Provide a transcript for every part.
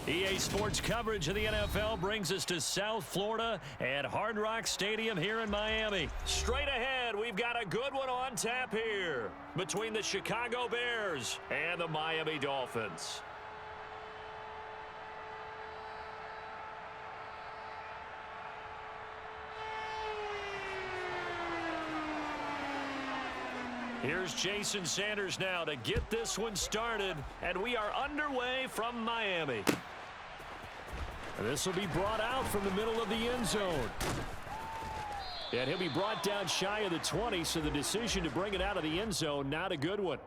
EA Sports coverage of the NFL brings us to South Florida at Hard Rock Stadium here in Miami. Straight ahead, we've got a good one on tap here between the Chicago Bears and the Miami Dolphins. Here's Jason Sanders now to get this one started, and we are underway from Miami. And this will be brought out from the middle of the end zone. And he'll be brought down shy of the 20, so the decision to bring it out of the end zone, not a good one.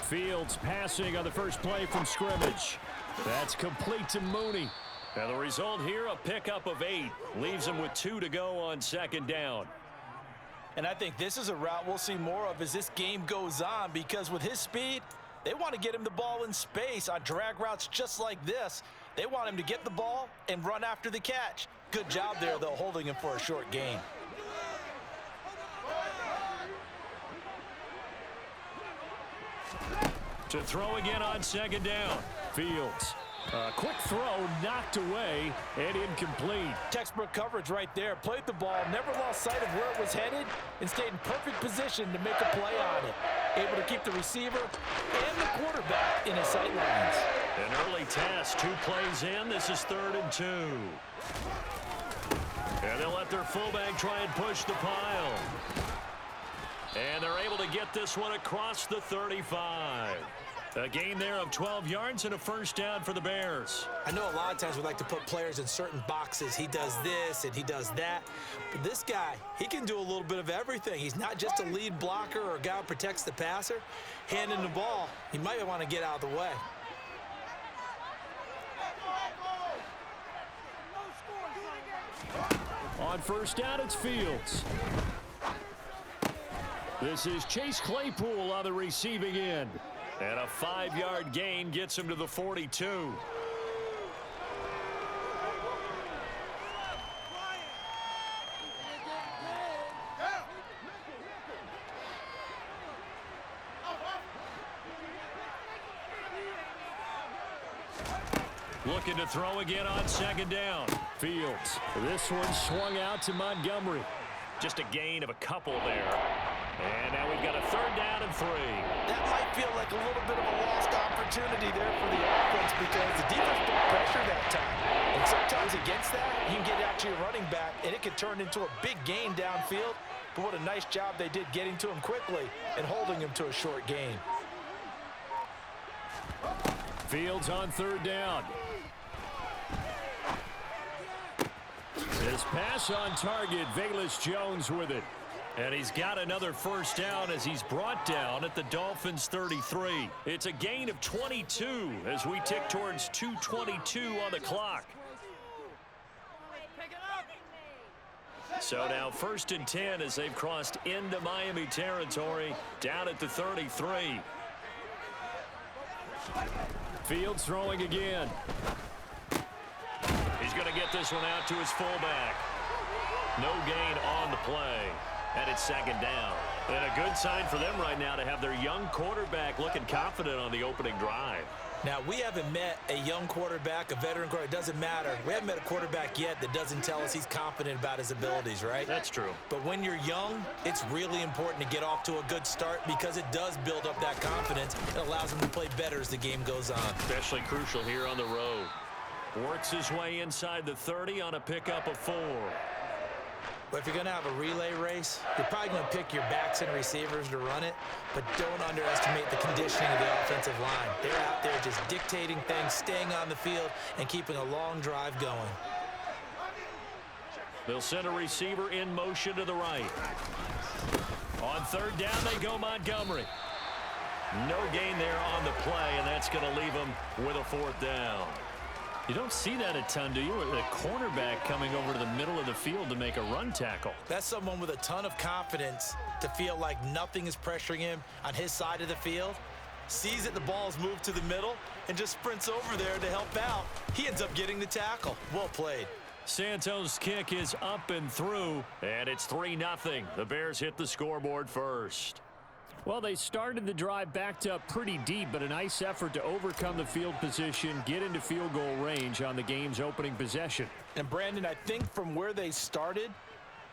Fields passing on the first play from scrimmage. That's complete to Mooney. And the result here, a pickup of 8. Leaves him with 2 to go on second down. And I think this is a route we'll see more of as this game goes on, because with his speed, they want to get him the ball in space on drag routes just like this. They want him to get the ball and run after the catch. Good job there, though, holding him for a short gain. To throw again on second down. Fields. A quick throw knocked away and incomplete. Textbook coverage right there. Played the ball, never lost sight of where it was headed, and stayed in perfect position to make a play on it. Able to keep the receiver and the quarterback in his sight lines. An early test, 2 plays in. This is 3rd and 2. And they'll let their fullback try and push the pile. And they're able to get this one across the 35. A gain there of 12 yards and a first down for the Bears. I know a lot of times we like to put players in certain boxes. He does this and he does that. But this guy, he can do a little bit of everything. He's not just a lead blocker or a guy who protects the passer. Handing the ball, he might want to get out of the way. On first down, it's Fields. This is Chase Claypool on the receiving end. And a 5-yard gain gets him to the 42. Looking to throw again on second down. Fields. This one swung out to Montgomery. Just a gain of a couple there. And now we've got a 3rd down and 3. That might feel like a little bit of a lost opportunity there for the offense, because the defense put pressure that time. And sometimes against that, you can get out to your running back, and it could turn into a big gain downfield. But what a nice job they did getting to him quickly and holding him to a short gain. Fields on 3rd down. This pass on target, Velus Jones with it. And he's got another first down as he's brought down at the Dolphins' 33. It's a gain of 22 as we tick towards 2:22 on the clock. So now 1st and 10 as they've crossed into Miami territory, down at the 33. Fields throwing again. He's going to get this one out to his fullback. No gain on the play. And it's 2nd down. And a good sign for them right now to have their young quarterback looking confident on the opening drive. Now, we haven't met a young quarterback, a veteran quarterback. It doesn't matter. We haven't met a quarterback yet that doesn't tell us he's confident about his abilities, right? That's true. But when you're young, it's really important to get off to a good start, because it does build up that confidence. It allows him to play better as the game goes on. Especially crucial here on the road. Works his way inside the 30 on a pickup of 4. But if you're going to have a relay race, you're probably going to pick your backs and receivers to run it, but don't underestimate the conditioning of the offensive line. They're out there just dictating things, staying on the field, and keeping a long drive going. They'll send a receiver in motion to the right. On 3rd down, they go Montgomery. No gain there on the play, and that's going to leave him with a 4th down. You don't see that a ton, do you? A cornerback coming over to the middle of the field to make a run tackle. That's someone with a ton of confidence to feel like nothing is pressuring him on his side of the field. Sees that the ball's moved to the middle and just sprints over there to help out. He ends up getting the tackle. Well played. Santos' kick is up and through, and it's 3-0. The Bears hit the scoreboard first. Well, they started the drive backed up pretty deep, but a nice effort to overcome the field position, get into field goal range on the game's opening possession. And, Brandon, I think from where they started,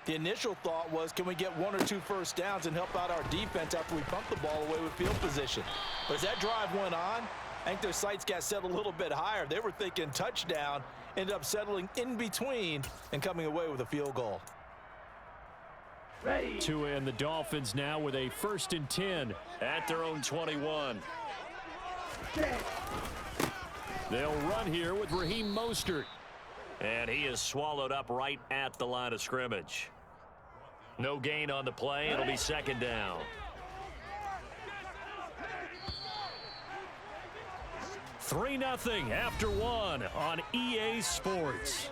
the initial thought was, can we get 1 or 2 first downs and help out our defense after we pump the ball away with field position? But as that drive went on, I think their sights got set a little bit higher. They were thinking touchdown, ended up settling in between and coming away with a field goal. Tua and the Dolphins now with a 1st and 10 at their own 21. They'll run here with Raheem Mostert. And he is swallowed up right at the line of scrimmage. No gain on the play. It'll be 2nd down. 3-0 after 1 on EA Sports.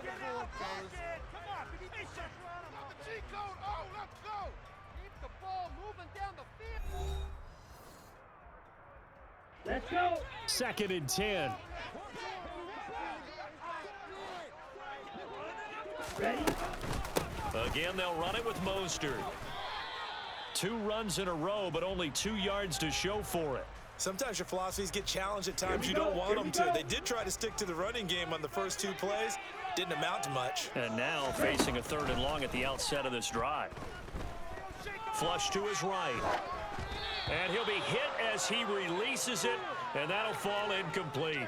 Let's go. 2nd and 10. Ready? Again, they'll run it with Mostert. 2 runs in a row, but only 2 yards to show for it. Sometimes your philosophies get challenged at times you don't want them to. They did try to stick to the running game on the first 2 plays. Didn't amount to much. And now facing a 3rd and long at the outset of this drive. Flush to his right. And he'll be hit as he releases it, and that'll fall incomplete.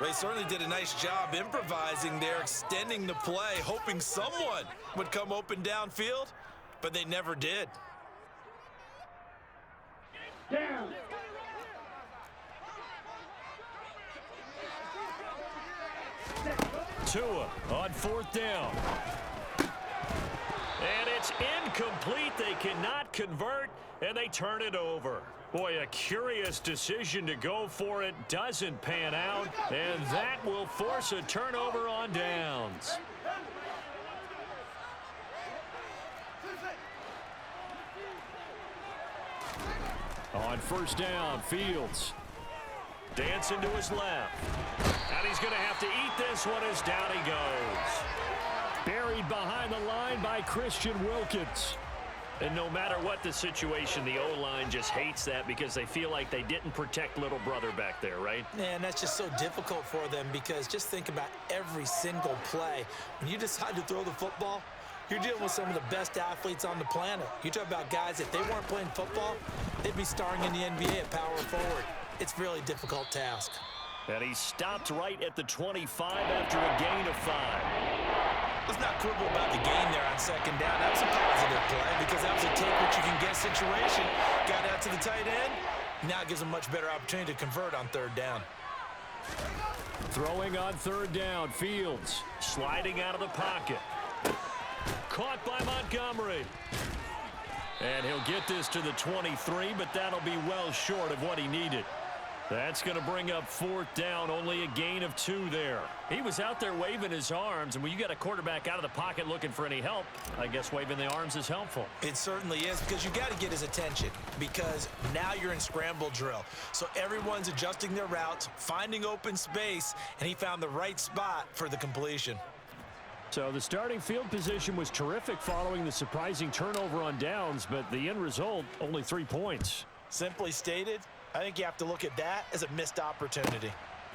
They certainly did a nice job improvising there, extending the play, hoping someone would come open downfield, but they never did. Down. Tua on 4th down. And it's incomplete. They cannot convert, and they turn it over. Boy, a curious decision to go for it. Doesn't pan out, and that will force a turnover on downs. On 1st down, Fields. Dancing to his left. And he's going to have to eat this one as down he goes. Buried behind the line by Christian Wilkins. And no matter what the situation, the O-line just hates that because they feel like they didn't protect little brother back there, right? Man, that's just so difficult for them because just think about every single play. When you decide to throw the football, you're dealing with some of the best athletes on the planet. You talk about guys, if they weren't playing football, they'd be starring in the NBA at power forward. It's a really difficult task. And he stopped right at the 25 after a gain of 5. Let's not quibble about the gain there on 2nd down. That was a positive play because that was a take what you can get situation. Got out to the tight end. Now it gives them much better opportunity to convert on 3rd down. Throwing on 3rd down, Fields sliding out of the pocket. Caught by Montgomery. And he'll get this to the 23, but that'll be well short of what he needed. That's going to bring up 4th down, only a gain of 2 there. He was out there waving his arms, and when you got a quarterback out of the pocket looking for any help, I guess waving the arms is helpful. It certainly is because you got to get his attention because now you're in scramble drill. So everyone's adjusting their routes, finding open space, and he found the right spot for the completion. So the starting field position was terrific following the surprising turnover on downs, but the end result, only 3 points. Simply stated, I think you have to look at that as a missed opportunity.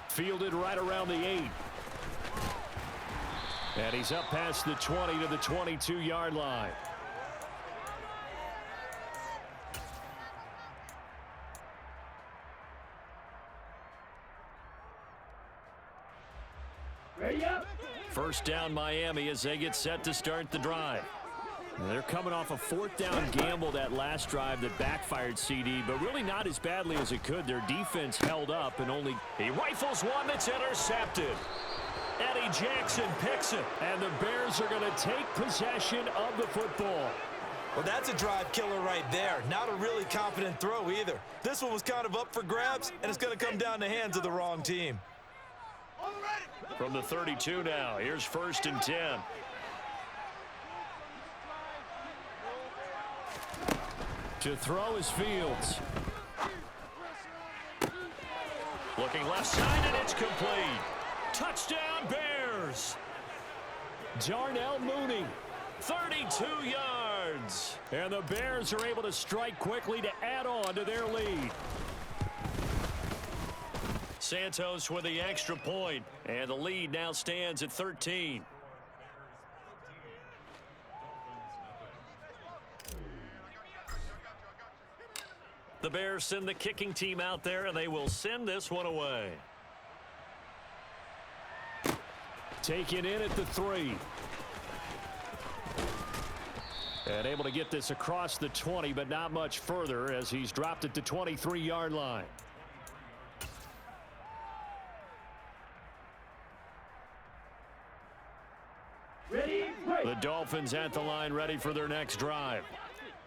Fielded right around the 8. And he's up past the 20 to the 22-yard line. Ready up. 1st down Miami as they get set to start the drive. They're coming off a 4th down gamble that last drive that backfired CD, but really not as badly as it could. Their defense held up and only he rifles one that's intercepted. Eddie Jackson picks it, and the Bears are going to take possession of the football. Well, that's a drive killer right there. Not a really confident throw either. This one was kind of up for grabs, and it's going to come down the hands of the wrong team. From the 32 now, here's 1st and 10. To throw is Fields. Looking left side, and it's complete. Touchdown, Bears. Darnell Mooney, 32 yards. And the Bears are able to strike quickly to add on to their lead. Santos with the extra point, and the lead now stands at 13. The Bears send the kicking team out there, and they will send this one away. Taken in at the 3. And able to get this across the 20, but not much further as he's dropped it to 23-yard line. Ready, break. The Dolphins at the line, ready for their next drive.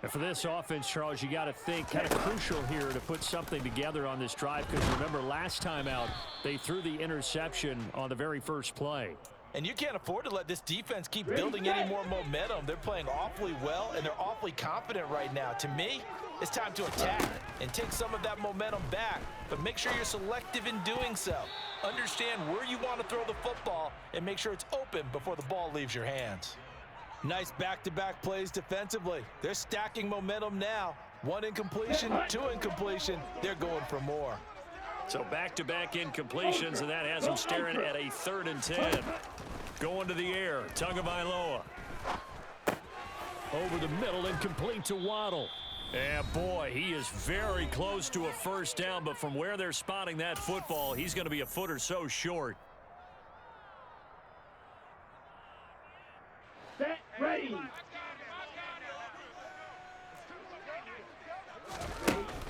And for this offense, Charles, you got to think kind of crucial here to put something together on this drive, because remember last time out they threw the interception on the very first play. And you can't afford to let this defense keep building any more momentum. They're playing awfully well, and they're awfully confident right now. To me, it's time to attack and take some of that momentum back, but make sure you're selective in doing so. Understand where you want to throw the football and make sure it's open before the ball leaves your hands. Nice back-to-back plays defensively. They're stacking momentum now. 1 incompletion, 2 incompletion. They're going for more. So back-to-back incompletions, and that has them staring at a 3rd and 10. Going to the air, Tagovailoa. Over the middle and complete to Waddle. And boy, he is very close to a first down, but from where they're spotting that football, he's going to be a foot or so short. Set, ready.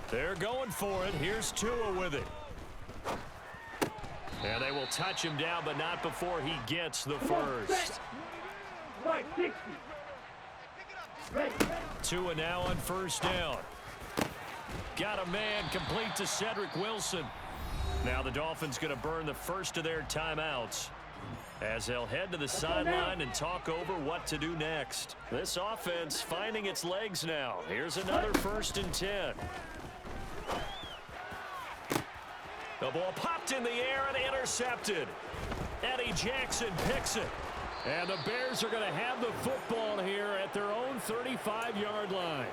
They're going for it. Here's Tua with it. And they will touch him down, but not before he gets the first. 560. Ready. Tua now on first down. Got a man complete to Cedric Wilson. Now the Dolphins going to burn the first of their timeouts as they'll head to the sideline and talk over what to do next. This offense finding its legs now. Here's another 1st and 10. The ball popped in the air and intercepted. Eddie Jackson picks it. And the Bears are going to have the football here at their own 35-yard line.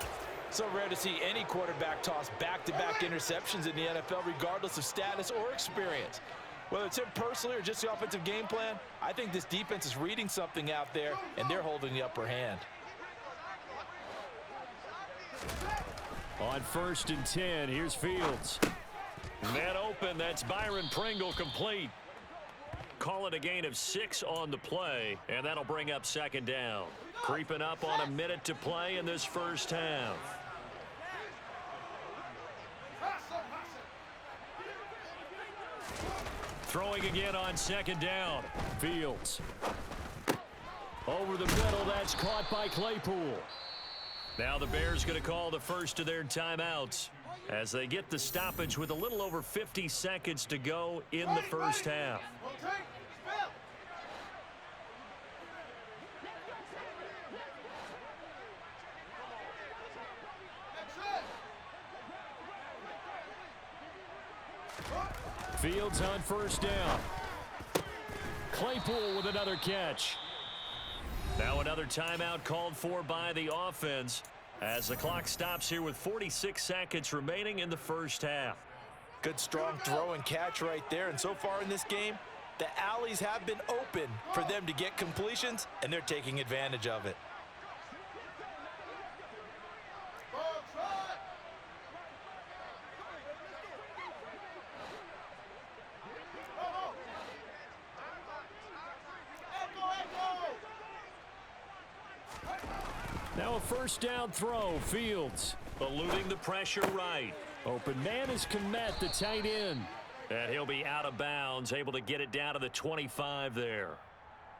So rare to see any quarterback toss back-to-back interceptions in the NFL, regardless of status or experience. Whether it's him personally or just the offensive game plan, I think this defense is reading something out there, and they're holding the upper hand. On 1st and 10, here's Fields. Man open, that's Byron Pringle complete. Call it a gain of 6 on the play, and that'll bring up 2nd down. Creeping up on a minute to play in this first half. Throwing again on 2nd down. Fields. Over the middle, that's caught by Claypool. Now the Bears going to call the first of their timeouts as they get the stoppage with a little over 50 seconds to go in the first half. Fields on first down. Claypool with another catch. Now another timeout called for by the offense as the clock stops here with 46 seconds remaining in the first half. Good strong throw and catch right there. And so far in this game, the alleys have been open for them to get completions, and they're taking advantage of it. Now a first down throw. Fields eluding the pressure right. Open man is Kmet, the tight end. And he'll be out of bounds, able to get it down to the 25 there.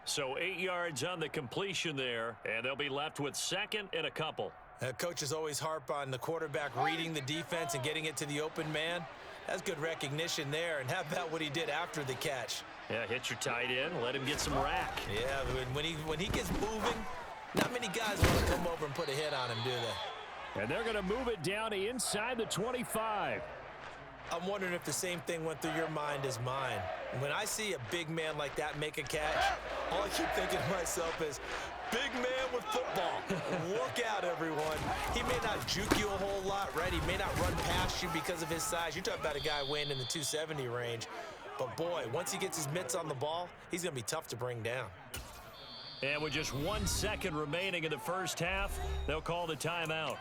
So 8 yards on the completion there, and they'll be left with 2nd and a couple. Coaches always harp on the quarterback reading the defense and getting it to the open man. That's good recognition there. And how about what he did after the catch? Yeah, hit your tight end, let him get some rack. Yeah, when he gets moving, not many guys want to come over and put a hit on him, do they? And they're going to move it down to inside the 25. I'm wondering if the same thing went through your mind as mine. When I see a big man like that make a catch, all I keep thinking to myself is, big man with football. Look out, everyone. He may not juke you a whole lot, right? He may not run past you because of his size. You're talking about a guy weighing in the 270 range. But, boy, once he gets his mitts on the ball, he's going to be tough to bring down. And with just 1 second remaining in the first half, they'll call the timeout.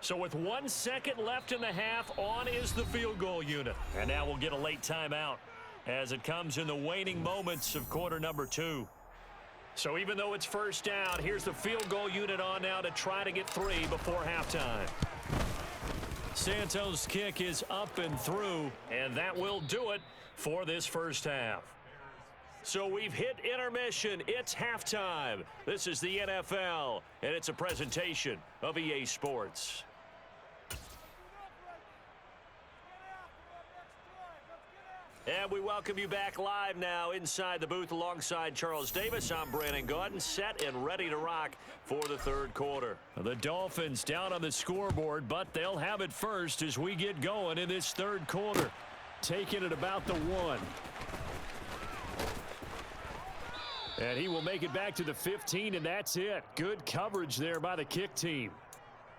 So with 1 second left in the half, on is the field goal unit. And now we'll get a late timeout as it comes in the waning moments of quarter number 2. So even though it's first down, here's the field goal unit on now to try to get 3 before halftime. Santos' kick is up and through, and that will do it for this first half. So we've hit intermission. It's halftime. This is the NFL, and it's a presentation of EA Sports. And we welcome you back live now inside the booth alongside Charles Davis. I'm Brandon Gaudin, set and ready to rock for the third quarter. The Dolphins down on the scoreboard, but they'll have it first as we get going in this third quarter. Taking it about the 1. And he will make it back to the 15, and that's it. Good coverage there by the kick team.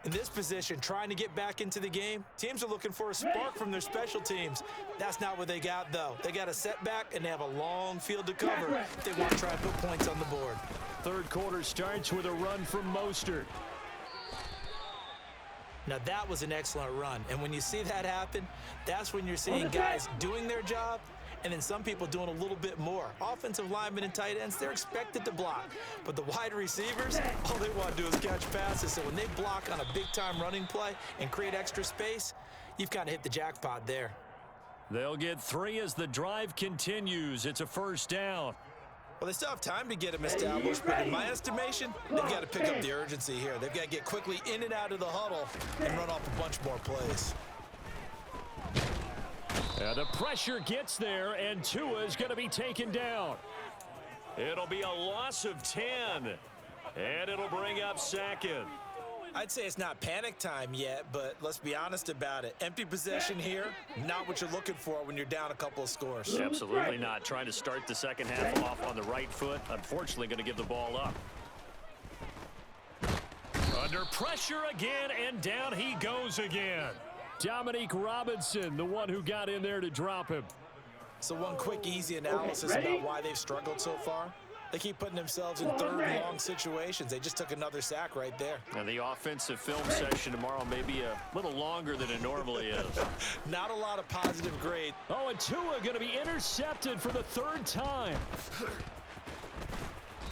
In this position, trying to get back into the game, teams are looking for a spark from their special teams. That's not what they got, though. They got a setback, and they have a long field to cover if they want to try and put points on the board. Third quarter starts with a run from Mostert. Now, that was an excellent run. And when you see that happen, that's when you're seeing guys doing their job, and then some people doing a little bit more. Offensive linemen and tight ends, they're expected to block. But the wide receivers, all they want to do is catch passes. So when they block on a big-time running play and create extra space, you've kind of hit the jackpot there. They'll get 3 as the drive continues. It's a first down. Well, they still have time to get them established, but in my estimation, they've got to pick up the urgency here. They've got to get quickly in and out of the huddle and run off a bunch more plays. The pressure gets there, and Tua is going to be taken down. It'll be a loss of 10, and it'll bring up second. I'd say it's not panic time yet, but let's be honest about it. Empty possession here, not what you're looking for when you're down a couple of scores. Absolutely not. Trying to start the second half off on the right foot. Unfortunately, going to give the ball up. Under pressure again, and down he goes again. Dominique Robinson, the one who got in there to drop him. So one quick, easy analysis about why they've struggled so far. They keep putting themselves in third and long situations. They just took another sack right there. And the offensive film session tomorrow may be a little longer than it normally is. Not a lot of positive grade. Oh, and Tua going to be intercepted for the 3rd time.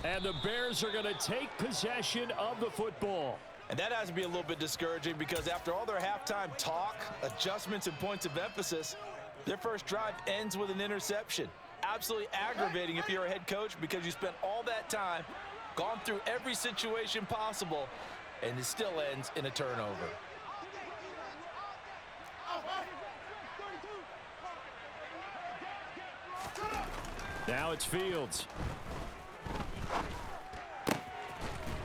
And the Bears are going to take possession of the football. And that has to be a little bit discouraging because after all their halftime talk, adjustments, and points of emphasis, their first drive ends with an interception. Absolutely aggravating if you're a head coach because you spent all that time, gone through every situation possible, and it still ends in a turnover. Now it's Fields.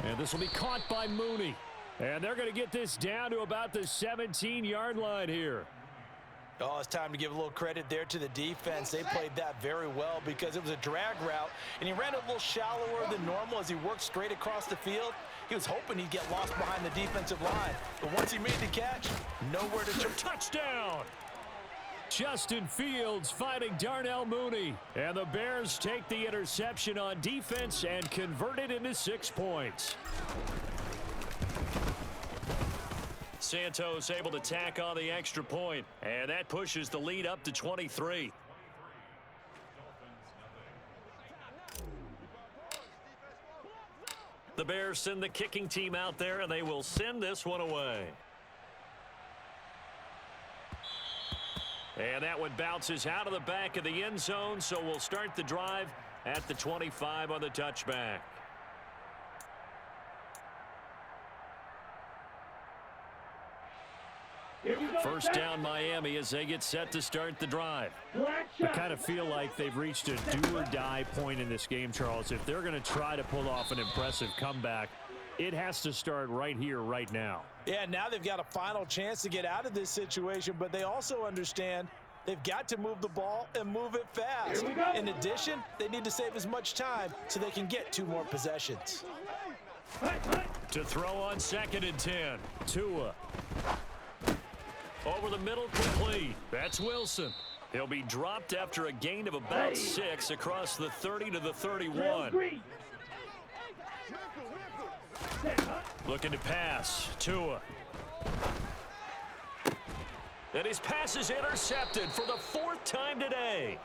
And this will be caught by Mooney. And they're going to get this down to about the 17-yard line here. Oh, it's time to give a little credit there to the defense. They played that very well because it was a drag route, and he ran a little shallower than normal as he worked straight across the field. He was hoping he'd get lost behind the defensive line. But once he made the catch, nowhere to turn. Touchdown! Justin Fields fighting Darnell Mooney. And the Bears take the interception on defense and convert it into 6 points. Santos able to tack on the extra point, and that pushes the lead up to 23. The Bears send the kicking team out there, and they will send this one away. And that one bounces out of the back of the end zone, so we'll start the drive at the 25 on the touchback. First down Miami as they get set to start the drive. I kind of feel like they've reached a do-or-die point in this game, Charles. If they're going to try to pull off an impressive comeback, it has to start right here, right now. Yeah, now they've got a final chance to get out of this situation, but they also understand they've got to move the ball and move it fast. In addition, they need to save as much time so they can get 2 more possessions. To throw on 2nd and 10, Tua. Over the middle, complete. That's Wilson. He'll be dropped after a gain of about 6 across the 30 to the 31. Looking to pass. Tua. And his pass is intercepted for the 4th time today.